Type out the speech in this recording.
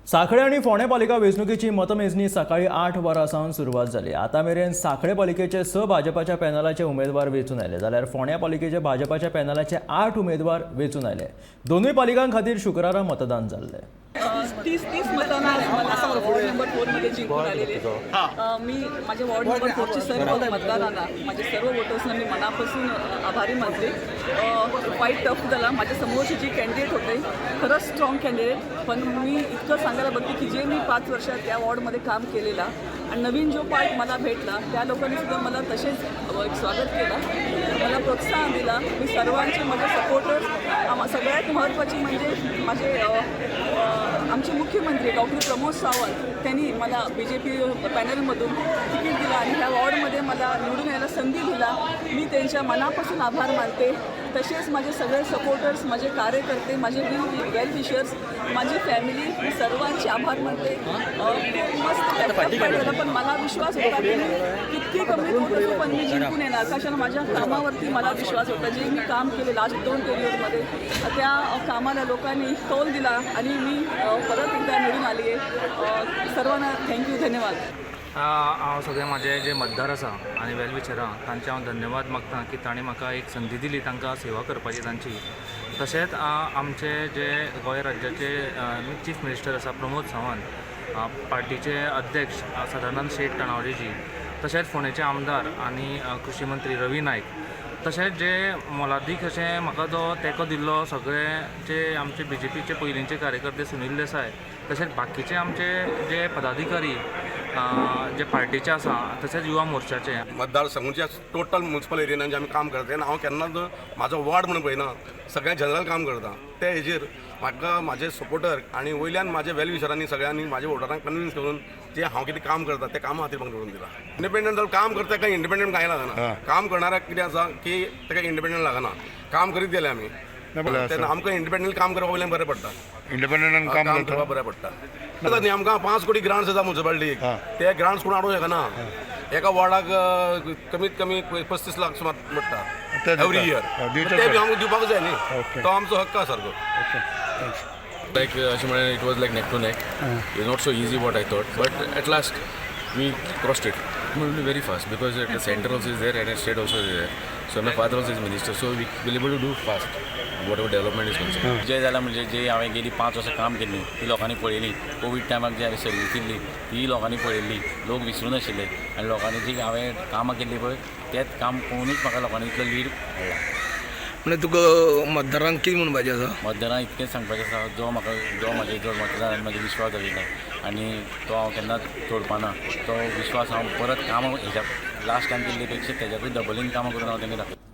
सांखळे आणि फोंडे पालिका वेंचणुकेची मतमेजणी सकाळी 8 वरांसावन सुरवात जाली। आता मेरेन सांखळे पालिकेचे 6 भाजपाच्या पॅनलाचे उमेदवार वेंचून आयले, जाल्यार फोंड्या पालिकेचे भाजपाच्या पॅनलाचे 8 उमेदवार वेंचून आयले। दोनूय पालिकां खातीर शुक्रारा मतदान जाल्लें। 30 मतांना मला वॉर्ड नंबर 4 मध्ये जिंकून आलेले। मी माझ्या वॉर्ड नंबर 4 चे सर्व मतदारांना, माझे सर्व वोटर्सना मी मनापासून आभारी मानते। फाईट टफ झाला, माझ्या समोरचे जे कॅन्डिडेट होते खरंच स्ट्रॉंग कॅन्डिडेट, पण मी इतकं सांगायला बघते की जे मी 5 वर्षात त्या वॉर्डमध्ये काम केलेला आणि नवीन जो पार्ट मला भेटला त्या लोकांनी सुद्धा मला तसेच स्वागत केलं, मला प्रोत्साहन दिला। मी सर्वांचे माझे सपोर्टर्स, सगळ्यात महत्त्वाची म्हणजे माझे आमचे मुख्यमंत्री डॉक्टर प्रमोद सावंत, त्यांनी मला BJP पॅनलमधून तिकीट दिला आणि ह्या वॉर्डमध्ये मला निवडून यायला संधी दिला। मी त्यांच्या मनापासून आभार मानते। तसेच माझे सगळे सपोर्टर्स, माझे कार्यकर्ते, माझे वेल विशर्स, माझी फॅमिली, मी सर्वांचे आभार मानते। खूप मस्त फाईट झाला, पण मला विश्वास होता की किती कमी होतं पण मी जिंकून येणार, कशाला माझ्या कामावरती मला विश्वास होता। जे मी काम केले लास्ट 2 पिरियडमध्ये त्या कामाला लोकांनी तोल दिला आणि मी परत एकदा निवडून आली आहे। सर्वांना थँक्यू, धन्यवाद। हांव सगळे माझे जे मतदार आसा आनी वेल विशरां तांचे हांव धन्यवाद मागता की तांणी म्हाका एक संदी दिली तांकां सेवा करपाची तांची। तशेंच आमचे जे गोंय राज्याचे चीफ मिनिस्टर आसा प्रमोद सावंत, पार्टीचे अध्यक्ष सदानंद शेट तणावडेजी, तशेंच फोंडेचे आमदार आनी कृषी मंत्री रवी नायक, तशेंच जे मोलादीक अशें म्हाका जो तेंको दिल्लो सगळे जे आमचे BJPचे पयलींचे कार्यकर्ते सुनील देसाय, तशेंच बाकीचे आमचे जे पदाधिकारी जे पार्टीचे आसा, तशेंच युवा मोर्चाचे मतदारसंघाच्या टोटल म्युनिसिपल एरियान जे आमी काम करता तेन्ना हांव केन्नाच म्हाजो वॉर्ड म्हणून पळयना, सगळें जनरल काम करता। ते हेजेर म्हाका म्हाजे सपोर्टर आनी वयल्यान म्हाजे वेल विशरांनी सगळ्यांनी म्हाज्या वोटरांक कन्विन्स करून जे हांव कितें काम करता ते कामा खातीर म्हाका करून दिला। इंडिपेंडंट काम करता काय इंडिपेंडंट कांय लागना, काम करणाऱ्याक कितें आसा की ताका इंडिपेंडंट लागना, काम करीत गेले आमी तेन्ना आमकां इंडिपेंडंट काम करपा वयल्यान बरें पडटा, इंडिपेंडंट काम करपा बरें पडटा। न्ही आमकां 5 कोटी ग्रांट्स येता म्युनिसिपालिटीक, ते ग्रांट्स कोण हाडूंक शकना। एका वॉर्डाक कमीत कमी 35 लाख सुमार पडटा एवरी इयर, ते बी आमकां दिवपाक जाय न्ही, तो आमचो हक्क आसा सारको। Like Ashimane, it was like neck to neck. It was not so easy what I thought, but at last we crossed it. Very fast because the center also is there and the state also is there. So my father also is minister, so we will able to do fast whatever development is concerned. जे झालं म्हणजे जे हांवें गेली 5 वर्सां काम केल्ली ती लोकांनी पळयली। कोविड टायमाक जी हांवें सर्वीस दिल्ली ती लोकांनी पळयल्ली, लोक विसरून आशिल्ले आनी लोकांनी जी हांवें कामां केल्ली पळय तेंच काम पळोवनूच म्हाका लोकांनी इतलो लीड हाडला। म्हणजे तुका मतदारांक कितें म्हणपाचें आसा? मतदारांक इतकेंच सांगपाचें आसा, जो मतदारांनी म्हाजे विश्वास दवरला आनी तो हांव केन्नाच तोडपाना, तो विश्वास हांव परत काम हेच्या लास्ट टायम केल्ले पेक्षा तेज्याकूय डबलीन कामां करून हांव तेंका दाखयता।